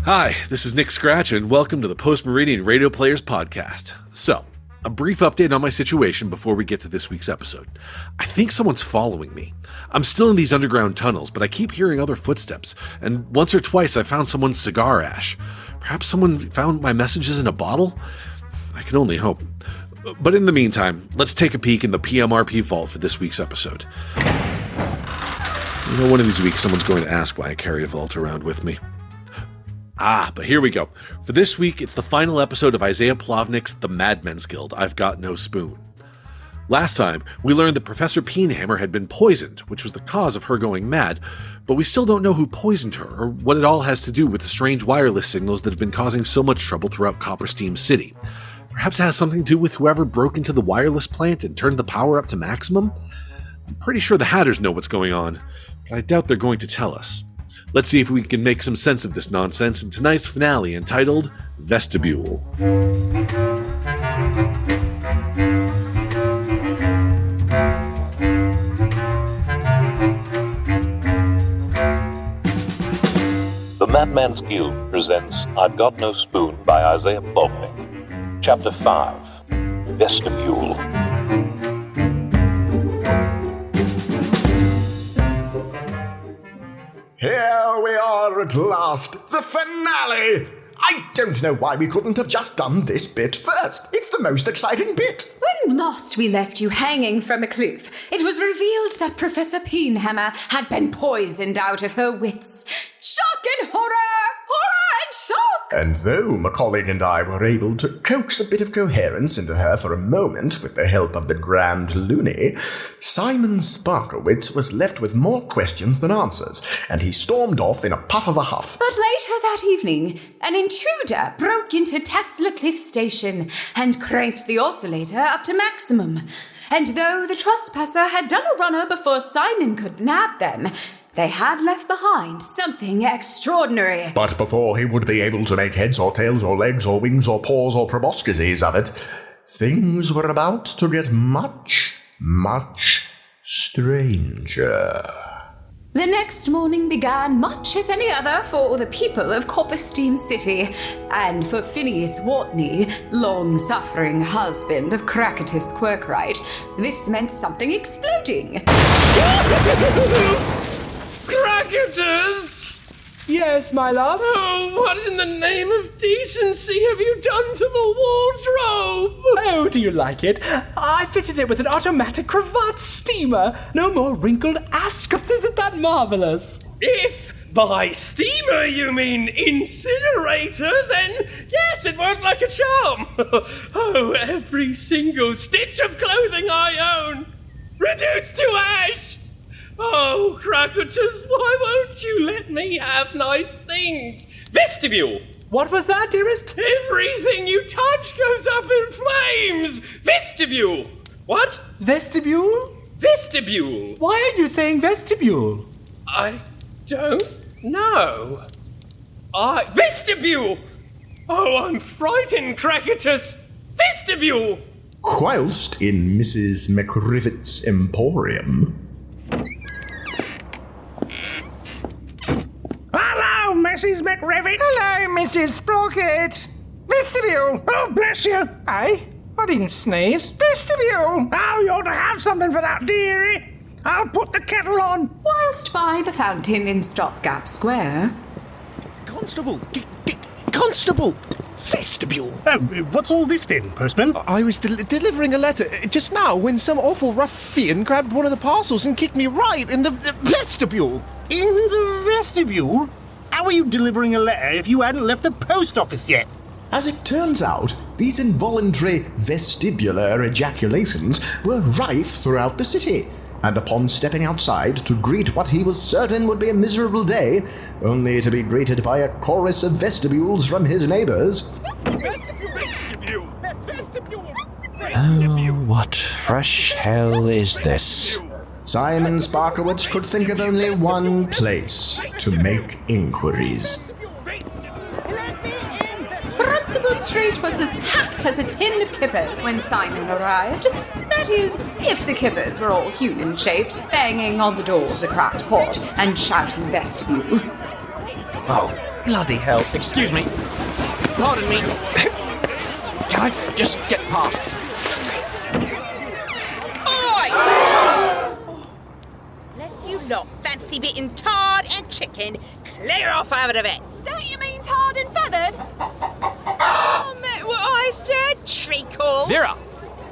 Hi, this is Nick Scratch, and welcome to the Post-Meridian Radio Players Podcast. So, a brief update on my situation before we get to this week's episode. I think someone's following me. I'm still in these underground tunnels, but I keep hearing other footsteps, and once or twice I found someone's cigar ash. Perhaps someone found my messages in a bottle? I can only hope. But in the meantime, let's take a peek in the PMRP vault for this week's episode. You know, one of these weeks someone's going to ask why I carry a vault around with me. But here we go. For this week, it's the final episode of Isaiah Plovnick's The Madmen's Guild, I've Got No Spoon. Last time, we learned that Professor Peenhammer had been poisoned, which was the cause of her going mad, but we still don't know who poisoned her, or what it all has to do with the strange wireless signals that have been causing so much trouble throughout Coppersteam City. Perhaps it has something to do with whoever broke into the wireless plant and turned the power up to maximum? I'm pretty sure the Hatters know what's going on, but I doubt they're going to tell us. Let's see if we can make some sense of this nonsense in tonight's finale entitled Vestibule. The Madmen's Guild presents I've Got No Spoon by Isaiah Plovnick. Chapter 5, Vestibule. Here we are at last, the finale! I don't know why we couldn't have just done this bit first. It's the most exciting bit. When last we left you hanging from a cliff, it was revealed that Professor Peenhammer had been poisoned out of her wits. Shock and horror! Horror and shock! And though Macaulay and I were able to coax a bit of coherence into her for a moment with the help of the Grand Loony, Simon Sparkowitz was left with more questions than answers, and he stormed off in a puff of a huff. But later that evening, an intruder broke into Tesla Cliff Station and cranked the oscillator up to maximum. And though the trespasser had done a runner before Simon could nab them, they had left behind something extraordinary. But before he would be able to make heads or tails or legs or wings or paws or proboscises of it, things were about to get much stranger. The next morning began much as any other for the people of Coppersteam City, and for Phineas Watney, long-suffering husband of Crackatus Quirkwright, this meant something exploding. Crackatus! Yes, my love? Oh, what in the name of decency have you done to the wardrobe? Oh, do you like it? I fitted it with an automatic cravat steamer. No more wrinkled ascots. Isn't that marvelous? If by steamer you mean incinerator, then yes, it worked like a charm. Oh, every single stitch of clothing I own, reduced to ash. Oh, Crackatus, why won't you let me have nice things? Vestibule! What was that, dearest? Everything you touch goes up in flames! Vestibule! What? Vestibule? Vestibule! Why are you saying vestibule? I don't know. Vestibule! Oh, I'm frightened, Crackatus! Vestibule! Whilst in Mrs. McRivet's emporium... Hello, Mrs. McRivet. Hello, Mrs. Sprocket. Vestibule. Oh, bless you. Hey, I didn't sneeze. Vestibule. Oh, you ought to have something for that, dearie. I'll put the kettle on. Whilst by the fountain in Stopgap Square... Constable! Constable! Vestibule! What's all this then, postman? I was delivering a letter just now when some awful ruffian grabbed one of the parcels and kicked me right in the vestibule. In the vestibule? How are you delivering a letter if you hadn't left the post office yet? As it turns out, these involuntary vestibular ejaculations were rife throughout the city, and upon stepping outside to greet what he was certain would be a miserable day, only to be greeted by a chorus of vestibules from his neighbors. Oh, what fresh hell is this? Simon Sparkowitz could think of only one place to make inquiries. Runcible Street was as packed as a tin of kippers when Simon arrived. That is, if the kippers were all human-shaped, banging on the door of the cracked pot and shouting vestibule. Oh, Bloody hell. Excuse me. Pardon me. Can I just get past? Bless you lot, fancy bitten tarred and chicken. Clear off out of it. Don't you mean tarred and feathered? Oh, meant what I said, treacle. Vera!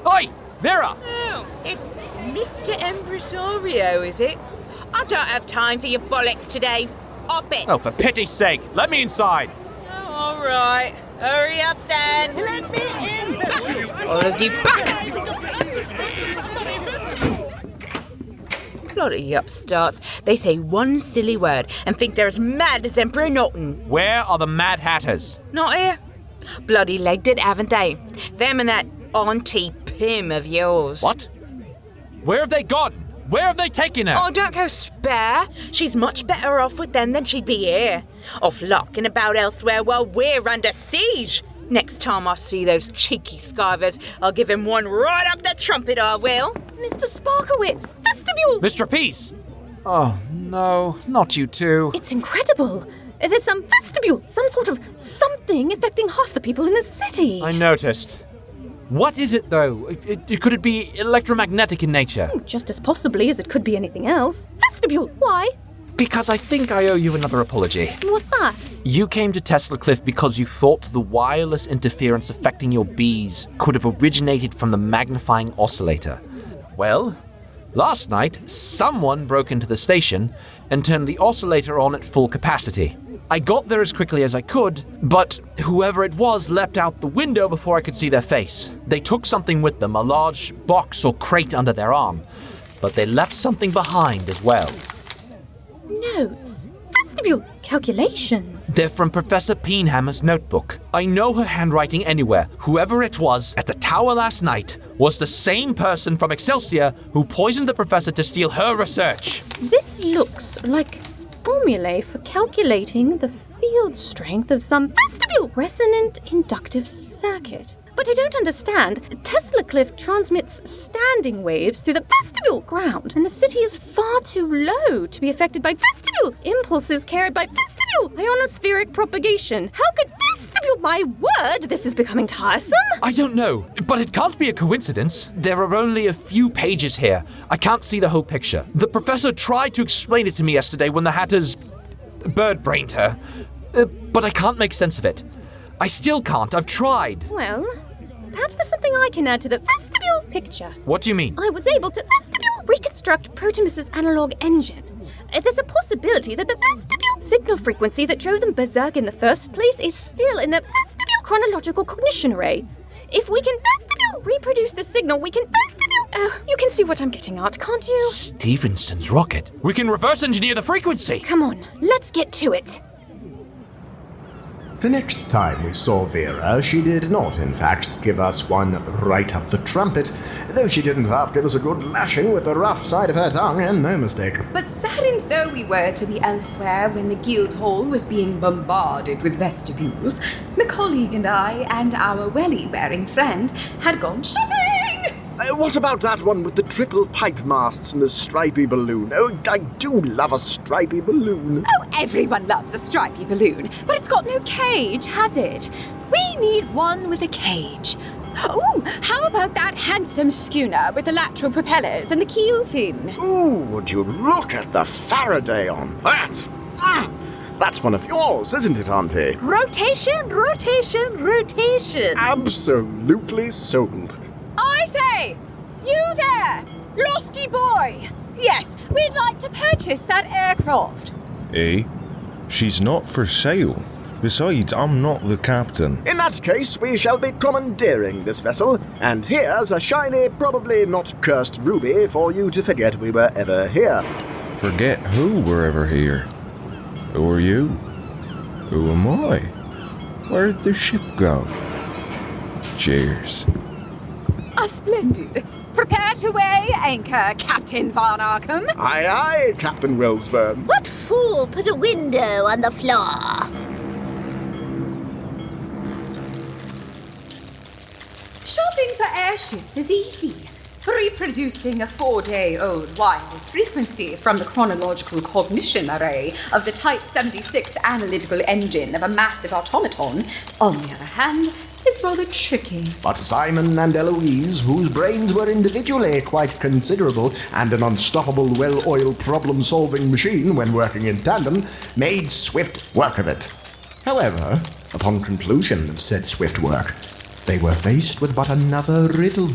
Oi! Vera! Oh, it's Mr. Empresario, is it? I don't have time for your bollocks today. Up it. Oh, for pity's sake, let me inside. Oh, all right. Hurry up, then. Let me in. All of you back. Lot of you upstarts. They say one silly word and think they're as mad as Emperor Norton. Where are the Mad Hatters? Not here. Bloody legged it, haven't they? Them and that Auntie Pym of yours. What? Where have they gone? Where have they taken her? Oh, don't go spare. She's much better off with them than she'd be here. Off locking about elsewhere while we're under siege. Next time I see those cheeky skivers, I'll give him one right up the trumpet, I will. Mr. Sparkowitz, vestibule! Mr. Peace! Oh, no, not you too. It's incredible. There's some vestibule, some sort of something affecting half the people in the city. I noticed. What is it, though? Could it be electromagnetic in nature? Just as possibly as it could be anything else. Vestibule, why? Because I think I owe you another apology. What's that? You came to Tesla Cliff because you thought the wireless interference affecting your bees could have originated from the magnifying oscillator. Well, last night, someone broke into the station and turned the oscillator on at full capacity. I got there as quickly as I could, but whoever it was leapt out the window before I could see their face. They took something with them, a large box or crate under their arm, but they left something behind as well. Notes. Vestibule. Calculations. They're from Professor Peenhammer's notebook. I know her handwriting anywhere. Whoever it was at the tower last night was the same person from Excelsior who poisoned the professor to steal her research. This looks like formulae for calculating the field strength of some vestibule resonant inductive circuit. But I don't understand. Tesla Cliff transmits standing waves through the vestibule ground, and the city is far too low to be affected by vestibule impulses carried by vestibule ionospheric propagation. How could vestibule, my word, this is becoming tiresome? I don't know, but it can't be a coincidence. There are only a few pages here. I can't see the whole picture. The professor tried to explain it to me yesterday when the Hatters bird-brained her, but I can't make sense of it. I still can't. I've tried. Well, perhaps there's something I can add to the vestibule picture. What do you mean? I was able to vestibule reconstruct Protemus's analog engine. There's a possibility that the vestibule signal frequency that drove them berserk in the first place is still in the vestibule chronological cognition array. If we can vestibule reproduce the signal, we can vestibule... Oh, you can see what I'm getting at, can't you? Stephenson's rocket. We can reverse engineer the frequency. Come on, let's get to it. The next time we saw Vera, she did not, in fact, give us one right up the trumpet, though she didn't half give us a good lashing with the rough side of her tongue, and no mistake. But saddened though we were to be elsewhere when the guild hall was being bombarded with vestibules, my colleague and I and our welly-bearing friend had gone shopping! What about that one with the triple pipe masts and the stripy balloon? Oh, I do love a stripy balloon. Oh, everyone loves a stripy balloon, but it's got no cage, has it? We need one with a cage. Ooh, how about that handsome schooner with the lateral propellers and the keel fin? Ooh, would you look at the Faraday on that? That's one of yours, isn't it, Auntie? Rotation, rotation, rotation. Absolutely sold. I say, you there, lofty boy. Yes, we'd like to purchase that aircraft. Eh? She's not for sale. Besides, I'm not the captain. In that case, we shall be commandeering this vessel, and here's a shiny, probably not cursed ruby for you to forget we were ever here. Forget who were ever here? Who are you? Who am I? Where'd the ship go? Cheers. Splendid. Prepare to weigh anchor, Captain Von Arkham. Aye, aye, Captain Wellsfern. What fool put a window on the floor? Shopping for airships is easy. reproducing a 4-day-old wireless frequency from the chronological cognition array of the Type 76 analytical engine of a massive automaton, on the other hand, is rather tricky. But Simon and Eloise, whose brains were individually quite considerable and an unstoppable, well-oiled problem-solving machine when working in tandem, made swift work of it. However, upon conclusion of said swift work, they were faced with but another riddle.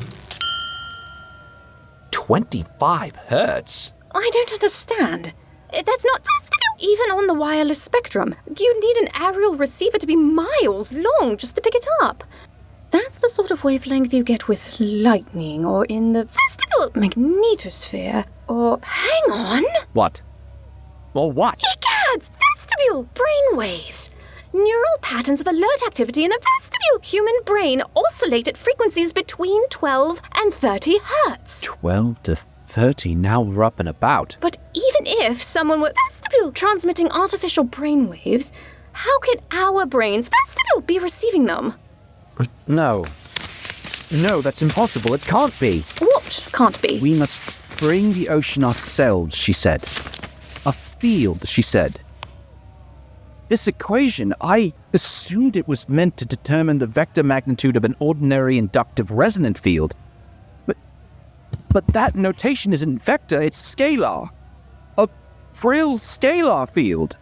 25 hertz? I don't understand. That's not vestibular. Even on the wireless spectrum, you'd need an aerial receiver to be miles long just to pick it up. That's the sort of wavelength you get with lightning or in the vestibular magnetosphere. Or, hang on. What? Or what? Egads! Vestibule! Brainwaves! Neural patterns of alert activity in the vestibule. Human brain oscillate at frequencies between 12 and 30 hertz. 12 to 30, now we're up and about. But even if someone were vestibule transmitting artificial brainwaves, how could our brains vestibule be receiving them? No, that's impossible. It can't be. What can't be? We must bring the ocean ourselves, she said. A field, she said. This equation, I assumed it was meant to determine the vector magnitude of an ordinary inductive resonant field. But that notation isn't vector, it's scalar. A real scalar field.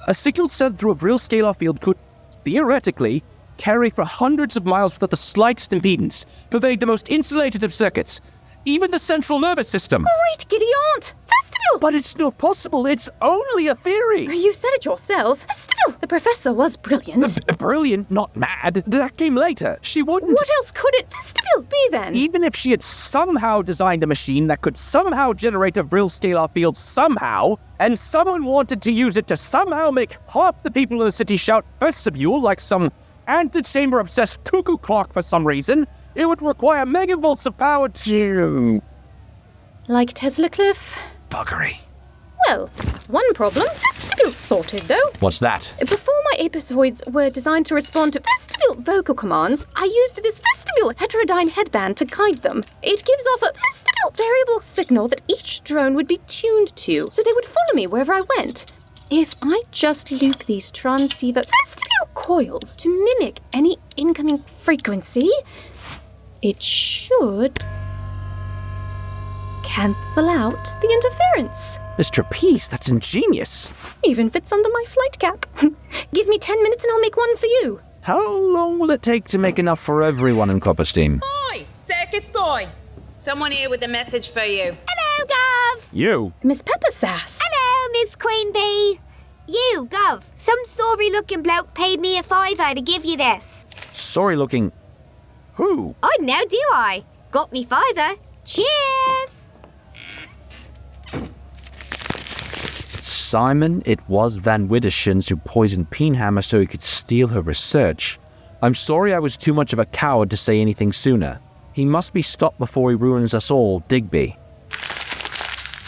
A signal sent through a real scalar field could, theoretically, carry for hundreds of miles without the slightest impedance, pervade the most insulated of circuits, even the central nervous system. Great giddy aunt! Vestibule! But it's not possible, it's only a theory! You said it yourself. Vestibule! The professor was brilliant. Brilliant, not mad. That came later. She wouldn't... What else could it vestibule be then? Even if she had somehow designed a machine that could somehow generate a real scalar field somehow, and someone wanted to use it to somehow make half the people in the city shout vestibule like some antechamber-obsessed cuckoo clock for some reason, it would require megavolts of power to... Like Tesla Cliff? Buggery. Well, one problem, vestibule sorted though. What's that? Before my apisoids were designed to respond to vestibule vocal commands, I used this vestibule heterodyne headband to guide them. It gives off a vestibule variable signal that each drone would be tuned to, so they would follow me wherever I went. If I just loop these transceiver vestibule coils to mimic any incoming frequency, it should cancel out the interference. This trapeze, that's ingenious. Even fits under my flight cap. Give me 10 minutes and I'll make one for you. How long will it take to make enough for everyone in Coppersteam? Boy, circus boy. Someone here with a message for you. Hello, Gov. You? Miss Peppersass. Hello, Miss Queen Bee. You, Gov. Some sorry-looking bloke paid me a £5 to give you this. Sorry looking... Who? Oh, now do I? Got me £5. Cheers! Simon, it was Van Widdershins who poisoned Peenhammer so he could steal her research. I'm sorry I was too much of a coward to say anything sooner. He must be stopped before he ruins us all, Digby.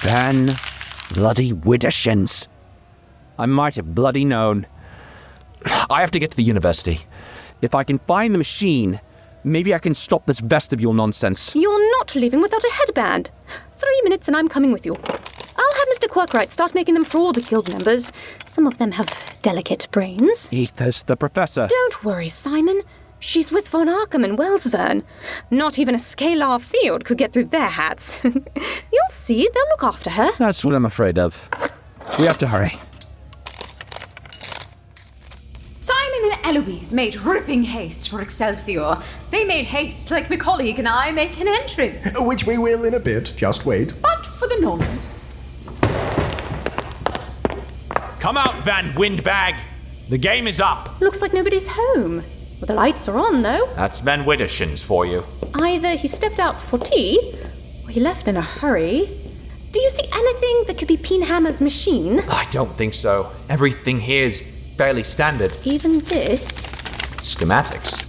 Van bloody Widdershins. I might have bloody known. I have to get to the university. If I can find the machine, maybe I can stop this vestibule nonsense. You're not leaving without a headband. 3 minutes and I'm coming with you. I'll have Mr. Quirkwright start making them for all the guild members. Some of them have delicate brains. Ether's the professor. Don't worry, Simon. She's with Von Arkham and Wellsvern. Not even a scalar field could get through their hats. You'll see, they'll look after her. That's what I'm afraid of. We have to hurry. Simon and Eloise made ripping haste for Excelsior. They made haste like my colleague and I make an entrance. Which we will in a bit, just wait. But for the nonce. Come out, Van Windbag. The game is up. Looks like nobody's home. Well, the lights are on, though. That's Van Widdershins for you. Either he stepped out for tea, or he left in a hurry. Do you see anything that could be Peenhammer's machine? I don't think so. Everything here is fairly standard. Even this? Schematics.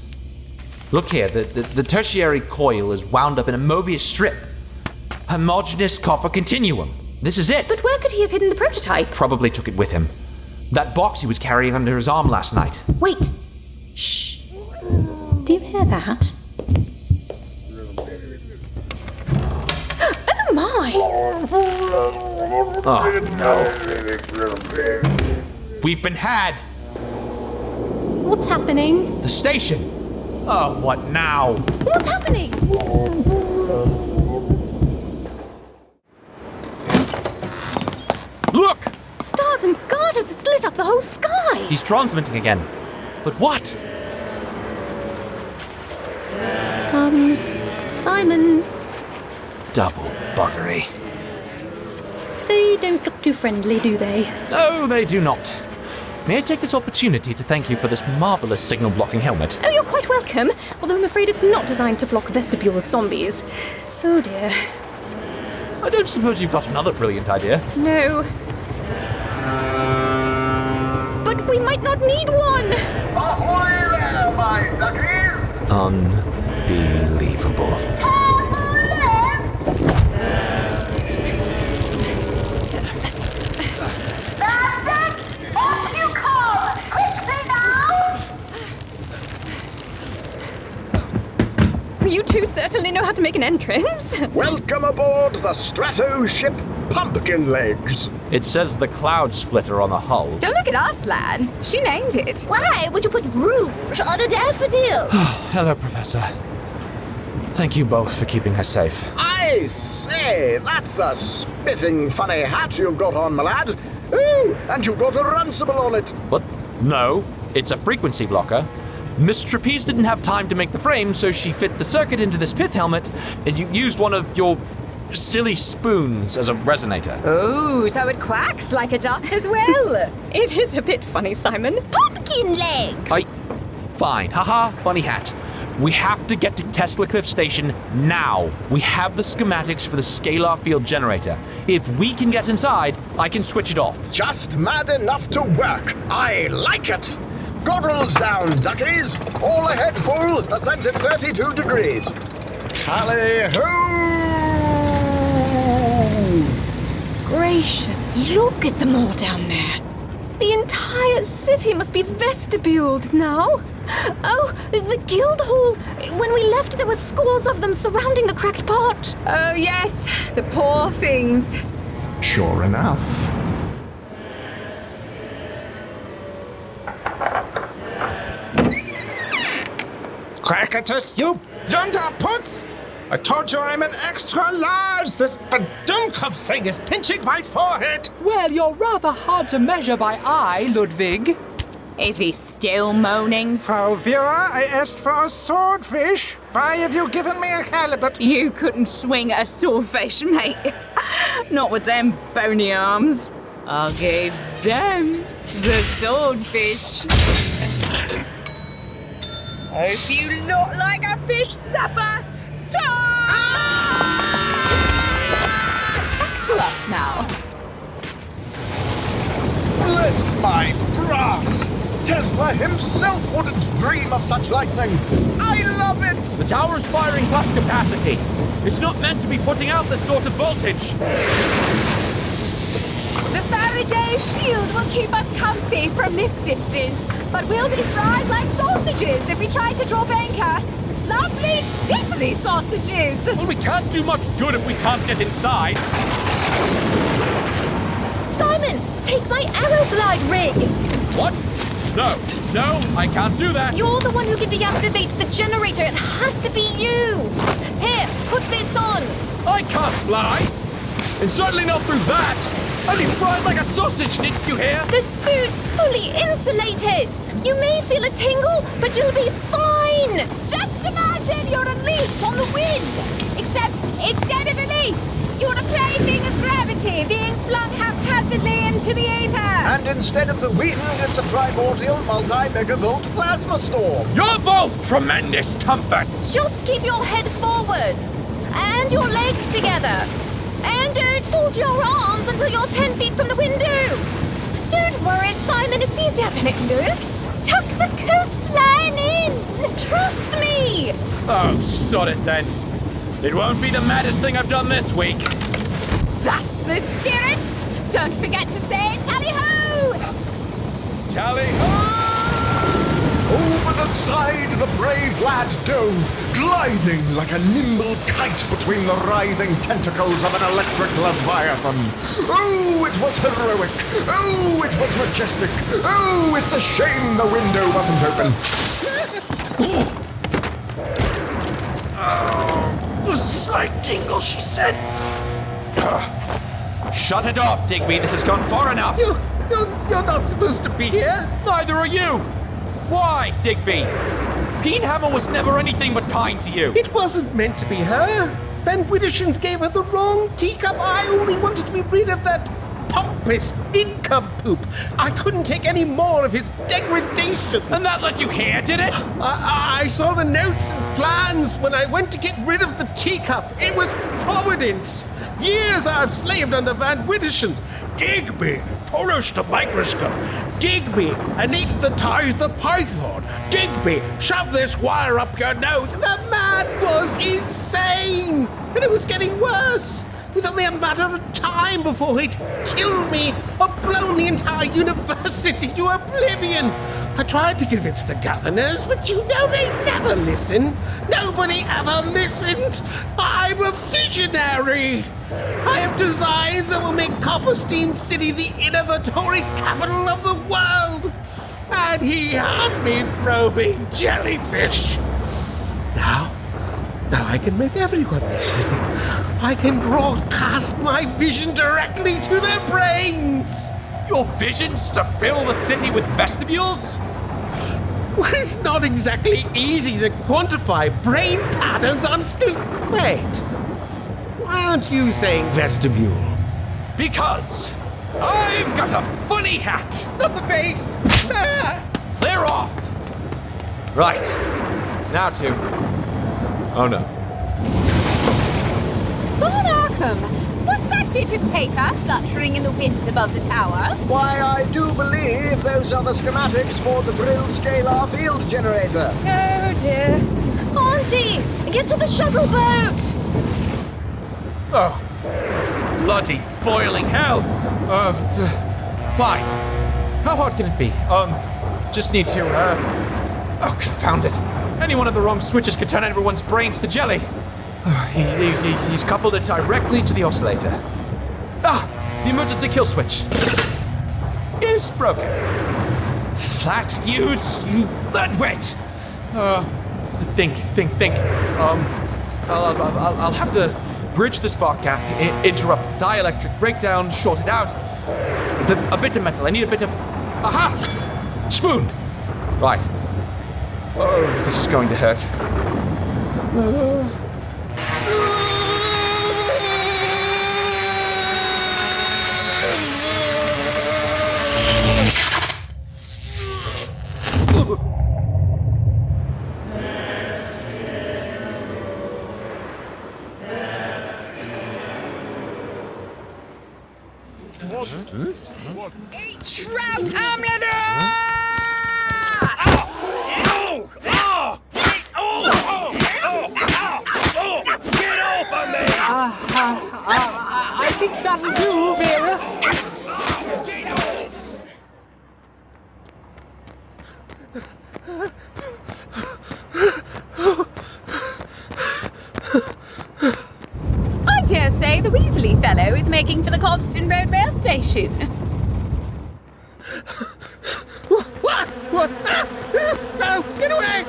Look here, the tertiary coil is wound up in a Mobius strip. Homogeneous copper continuum. This is it. But where could he have hidden the prototype? Probably took it with him. That box he was carrying under his arm last night. Wait. Shh. Do you hear that? my! Oh, no. We've been had! What's happening? The station! Oh, what now? What's happening? Look! Stars and garters, it's lit up the whole sky! He's transmitting again. But what? Simon, Double buggery. they don't look too friendly, do they? No, they do not. May I take this opportunity to thank you for this marvelous signal-blocking helmet? Oh, you're quite welcome, although I'm afraid it's not designed to block vestibule zombies. Oh dear. I don't suppose you've got another brilliant idea. No. But we might not need one! Ahoy there, my duckies! Unbelievable. That's it! Off you come! Quickly now! You two certainly know how to make an entrance. Welcome aboard the Strato ship Pumpkin Legs. It says the cloud splitter on the hull. Don't look at us, lad. She named it. Why would you put rouge on a daffodil? Hello, Professor. Thank you both for keeping her safe. I say, that's a spiffing funny hat you've got on, my lad. Oh, and you've got a runcible on it. What? No, it's a frequency blocker. Miss Trapeze didn't have time to make the frame, so she fit the circuit into this pith helmet, and you used one of your silly spoons as a resonator. Oh, so it quacks like a duck as well. It is a bit funny, Simon. Pumpkin legs! Fine, haha, funny hat. We have to get to Tesla Cliff Station now. We have the schematics for the scalar field generator. If we can get inside, I can switch it off. Just mad enough to work. I like it. Goggles down, duckies. All ahead full, ascent at 32 degrees. Tally-ho! Gracious, look at them all down there. The entire city must be vestibuled now. Oh, the guild hall. When we left, there were scores of them surrounding the cracked pot. Oh, yes, the poor things. Sure enough. Crackatus, you blunderputs! I told you I'm an extra large. This badumkov thing is pinching my forehead. Well, you're rather hard to measure by eye, Ludwig. If he's still moaning. Frau Vera, I asked for a swordfish. Why have you given me a halibut? You couldn't swing a swordfish, mate. Not with them bony arms. I'll give them the swordfish. Hope you look like a fish supper. Back to us now. Bless my brass! Tesla himself wouldn't dream of such lightning. I love it! The tower's firing plus capacity. It's not meant to be putting out this sort of voltage. The Faraday shield will keep us comfy from this distance, but we'll be fried like sausages if we try to draw anchor. Lovely sizzly sausages! Well, we can't do much good if we can't get inside. Simon, take my Aeroglide rig. What? No, I can't do that. You're the one who can deactivate the generator. It has to be you. Here, put this on. I can't fly. And certainly not through that. I'll be fried like a sausage, didn't you hear? The suit's fully insulated. You may feel a tingle, but you'll be fine. Just imagine you're a leaf on the wind. Except instead of a leaf, you're a plaything of gravity being flung haphazardly into the ether. And instead of the wind, it's a primordial multi-megavolt plasma storm. You're both tremendous comforts. Just keep your head forward and your legs together. And don't fold your arms until you're 10 feet from the window. Don't worry, Simon, it's easier than it looks. Tuck the coastline in. Trust me. Oh, sod it then. It won't be the maddest thing I've done this week. That's the spirit. Don't forget to say tally-ho. Tally-ho! Over the side the brave lad dove, gliding like a nimble kite between the writhing tentacles of an electric leviathan. Oh, it was heroic. Oh, it was majestic. Oh, it's a shame the window wasn't open. A slight tingle, she said. Shut it off, Digby. This has gone far enough. You're not supposed to be here. Neither are you! Why, Digby? Peenhammer was never anything but kind to you. It wasn't meant to be her. Van Widdershins gave her the wrong teacup. I only wanted to be rid of that pompous nincompoop. I couldn't take any more of his degradation. And that let you hear, did it? I saw the notes and plans when I went to get rid of the teacup. It was Providence. Years I've slaved under Van Widdershins. Digby, polish the microscope. Digby, anesthetize the python. Digby, shove this wire up your nose. The man was insane, and it was getting worse. It was only a matter of time before he'd kill me or blown the entire university to oblivion. I tried to convince the governors, but you know they never listen. Nobody ever listened. I'm a visionary. I have designs that will make Copperstein City the innovatory capital of the world. And he had me probing jellyfish. Now I can make everyone listen. I can broadcast my vision directly to their brains. Your visions to fill the city with vestibules? Well, it's not exactly easy to quantify brain patterns. Wait. Why aren't you saying vestibule? Because I've got a funny hat. Not the face. Clear off. Right. Now to... Oh no. Von Arkham, what's that bit of paper fluttering in the wind above the tower? Why, I do believe those are the schematics for the Vril scalar field generator. Oh dear. Auntie, get to the shuttle boat! Oh, bloody boiling hell. Fine. How hard can it be? Just need to, Oh, confound it. Any one of the wrong switches could turn everyone's brains to jelly. He's coupled it directly to the oscillator. The emergency kill switch is broken. Flat fuse, you leadwit! Think. I'll have to bridge the spark gap, interrupt dielectric breakdown, short it out. A bit of metal. I need a bit of... Aha! Spoon! Right. Oh, this is going to hurt. Trout omelette! Get off of me! I think that'll do, Vera. I dare say the Weasley fellow is making for the Cogston Road rail station. What? No, get away!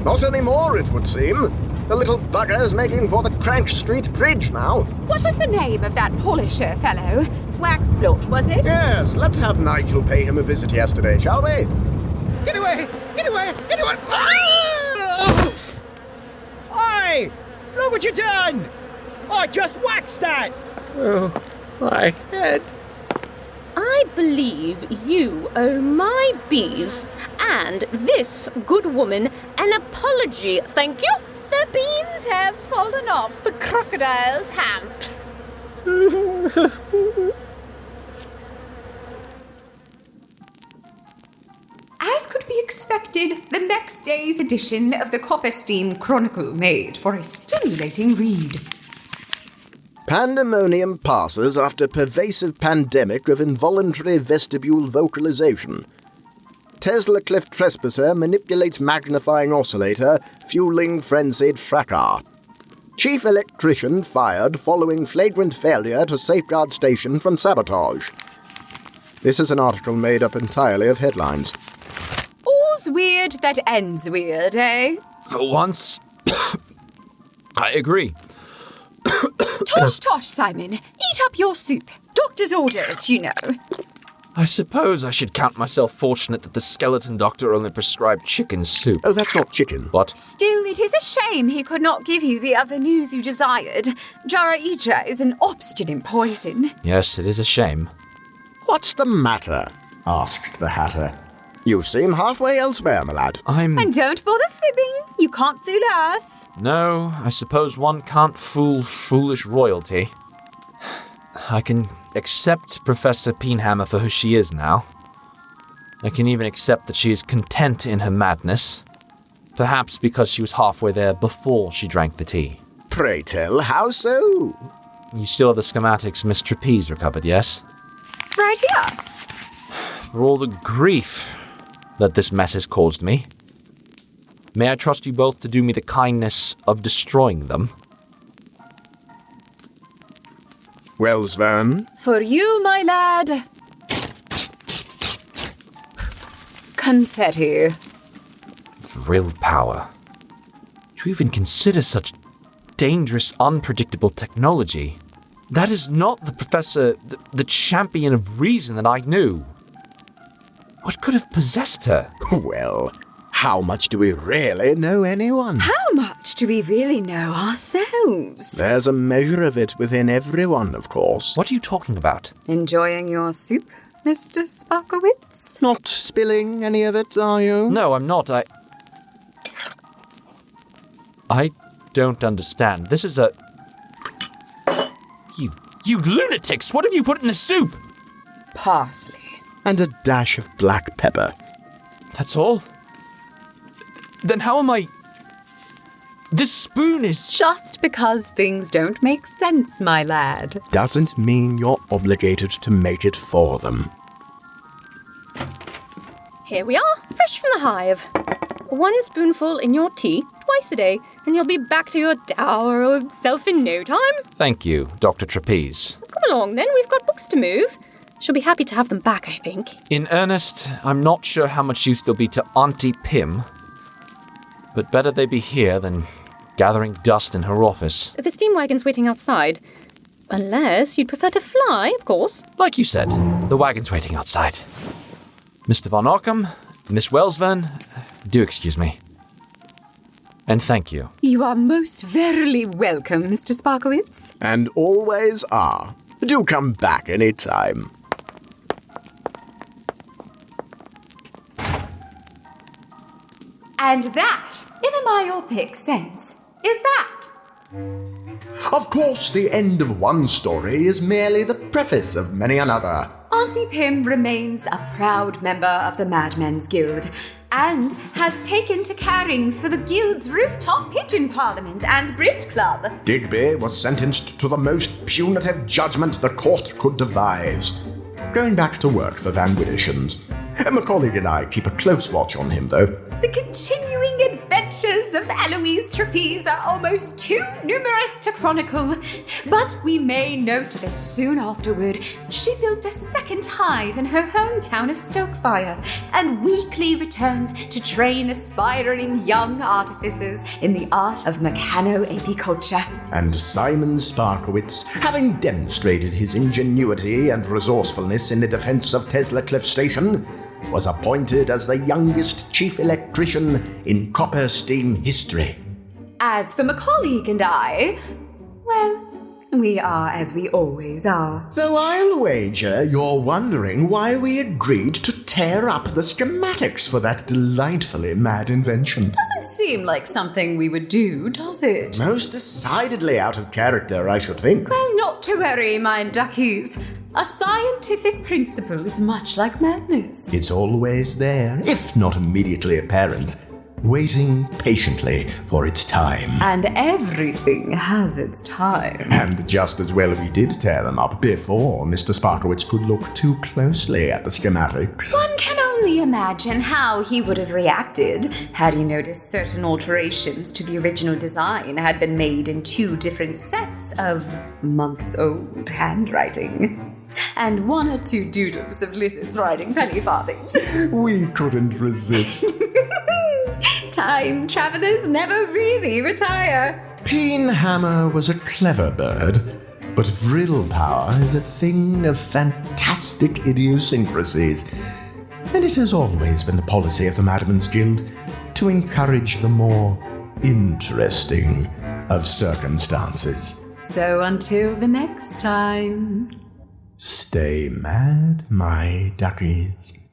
Not anymore, it would seem. The little bugger's making for the Crank Street Bridge now. What was the name of that polisher fellow? Waxblot, was it? Yes, let's have Nigel pay him a visit yesterday, shall we? Get away! Get away! Get away! Oi! Look what you done! I just waxed that! Oh, my head. I believe you owe my bees and this good woman an apology, thank you. The beans have fallen off the crocodile's hamp. As could be expected, the next day's edition of the Copperstein Chronicle made for a stimulating read. Pandemonium passes after pervasive pandemic of involuntary vestibule vocalization. Tesla Cliff trespasser manipulates magnifying oscillator, fueling frenzied fracas. Chief electrician fired following flagrant failure to safeguard station from sabotage. This is an article made up entirely of headlines. All's weird that ends weird, eh? For once, I agree. Tosh, Simon. Eat up your soup. Doctor's orders, you know. I suppose I should count myself fortunate that the skeleton doctor only prescribed chicken soup. Oh, that's not chicken. What? Still, it is a shame he could not give you the other news you desired. Jara-Ija is an obstinate poison. Yes, it is a shame. What's the matter? Asked the Hatter. You seem halfway elsewhere, my lad. And don't bother fibbing. You can't fool us. No, I suppose one can't fool foolish royalty. I can accept Professor Peenhammer for who she is now. I can even accept that she is content in her madness. Perhaps because she was halfway there before she drank the tea. Pray tell, how so? You still have the schematics Miss Trapeze recovered, yes? Right here. For all the grief that this mess has caused me, may I trust you both to do me the kindness of destroying them? Wellsvan? For you, my lad. Confetti. Vril power. To even consider such dangerous, unpredictable technology. That is not the professor, the champion of reason that I knew. What could have possessed her? Well, how much do we really know anyone? How much do we really know ourselves? There's a measure of it within everyone, of course. What are you talking about? Enjoying your soup, Mr. Sparkowitz? Not spilling any of it, are you? No, I'm not. I don't understand. This is a... You lunatics! What have you put in the soup? Parsley. And a dash of black pepper. That's all? Then how am I... This spoon is... Just because things don't make sense, my lad. Doesn't mean you're obligated to make it for them. Here we are, fresh from the hive. 1 spoonful in your tea twice a day, and you'll be back to your dour old self in no time. Thank you, Dr. Trapeze. Come along then, we've got books to move. She'll be happy to have them back, I think. In earnest, I'm not sure how much use they'll be to Auntie Pym. But better they be here than gathering dust in her office. The steam wagon's waiting outside. Unless you'd prefer to fly, of course. Like you said, the wagon's waiting outside. Mr. Von Arkham, Miss Wellsvan, do excuse me. And thank you. You are most verily welcome, Mr. Sparkowitz. And always are. Do come back any time. And that, in a myopic sense, is that. Of course, the end of one story is merely the preface of many another. Auntie Pym remains a proud member of the Madmen's Guild, and has taken to caring for the Guild's rooftop pigeon parliament and bridge club. Digby was sentenced to the most punitive judgment the court could devise. Going back to work for Van Widdershans. My colleague and I keep a close watch on him, though. The continuing adventures of Eloise Trapeze are almost too numerous to chronicle, but we may note that soon afterward she built a second hive in her hometown of Stokefire, and weekly returns to train aspiring young artificers in the art of mechano-apiculture. And Simon Sparkowitz, having demonstrated his ingenuity and resourcefulness in the defense of Tesla Cliff Station, was appointed as the youngest chief electrician in copper steam history. As for my colleague and I, well, we are as we always are. Though I'll wager you're wondering why we agreed to tear up the schematics for that delightfully mad invention. Doesn't seem like something we would do, does it? Most decidedly out of character, I should think. Well, not to worry, my duckies. A scientific principle is much like madness. It's always there, if not immediately apparent, waiting patiently for its time. And everything has its time. And just as well we did tear them up before Mr. Sparkowitz could look too closely at the schematics. One can only only imagine how he would have reacted had he noticed certain alterations to the original design had been made in 2 different sets of months-old handwriting. And 1 or 2 doodles of lizards riding penny farthings. We couldn't resist. Time travelers never really retire. Peenhammer was a clever bird, but vril power is a thing of fantastic idiosyncrasies, and it has always been the policy of the Madmen's Guild to encourage the more interesting of circumstances. So until the next time, stay mad, my duckies.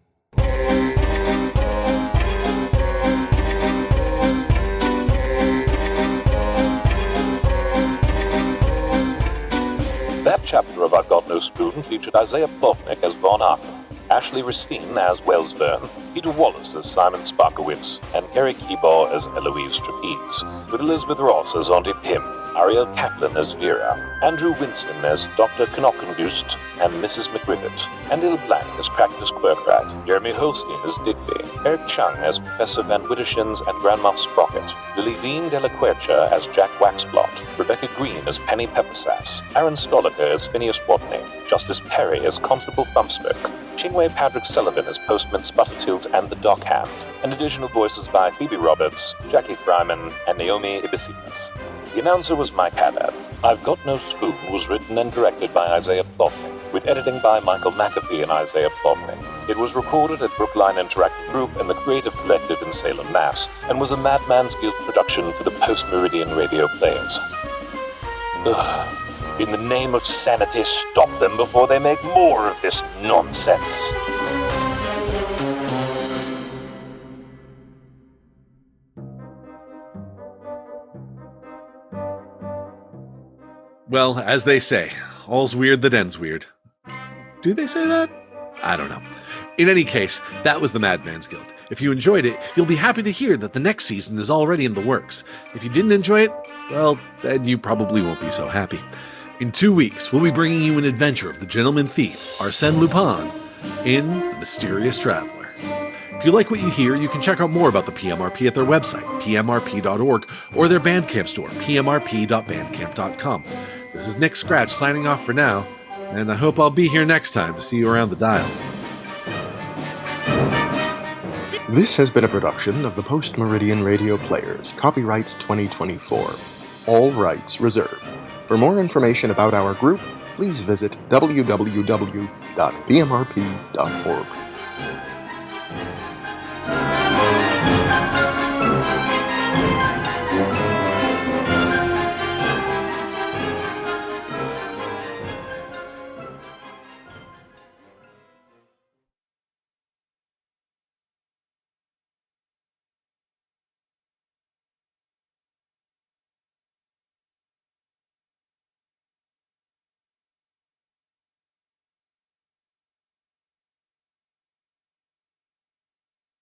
That chapter of I've Got No Spoon featured Isaiah Plovnick as Von Arkham, Ashley Ristine as Wells Verne, Peter Wallace as Simon Sparkowitz, and Gary Keebaugh as Eloise Trapeze, with Elizabeth Ross as Auntie Pym, Ariel Kaplan as Vera, Andrew Winson as Dr. Knockengust and Mrs. McGrivet, Andil Blank as Cactus Quirkrat, Jeremy Holstein as Digby, Eric Chung as Professor Van Wittershins and Grandma Sprocket, Lily Dean de la Quercia as Jack Waxblot, Rebecca Green as Penny Peppersass, Aaron Stoliker as Phineas Watney, Justice Perry as Constable Thumbsmoke, Chingway Patrick Sullivan as Postman Sputtertilt and the Dockhand, and additional voices by Phoebe Roberts, Jackie Fryman, and Naomi Ibisitas. The announcer was Mike Haddad. I've Got No Spoon was written and directed by Isaiah Plovnick, with editing by Michael McAfee and Isaiah Plovnick. It was recorded at Brookline Interactive Group and the Creative Collective in Salem, Mass., and was a Madmen's Guild production for the Post-Meridian Radio Players. Ugh. In the name of sanity, stop them before they make more of this nonsense. Well, as they say, all's weird that ends weird. Do they say that? I don't know. In any case, that was the Madmen's Guild. If you enjoyed it, you'll be happy to hear that the next season is already in the works. If you didn't enjoy it, well, then you probably won't be so happy. In 2 weeks, we'll be bringing you an adventure of the gentleman thief, Arsène Lupin, in The Mysterious Traveler. If you like what you hear, you can check out more about the PMRP at their website, pmrp.org, or their Bandcamp store, pmrp.bandcamp.com. This is Nick Scratch signing off for now, and I hope I'll be here next time to see you around the dial. This has been a production of the Post-Meridian Radio Players, copyright 2024. All rights reserved. For more information about our group, please visit www.pmrp.org.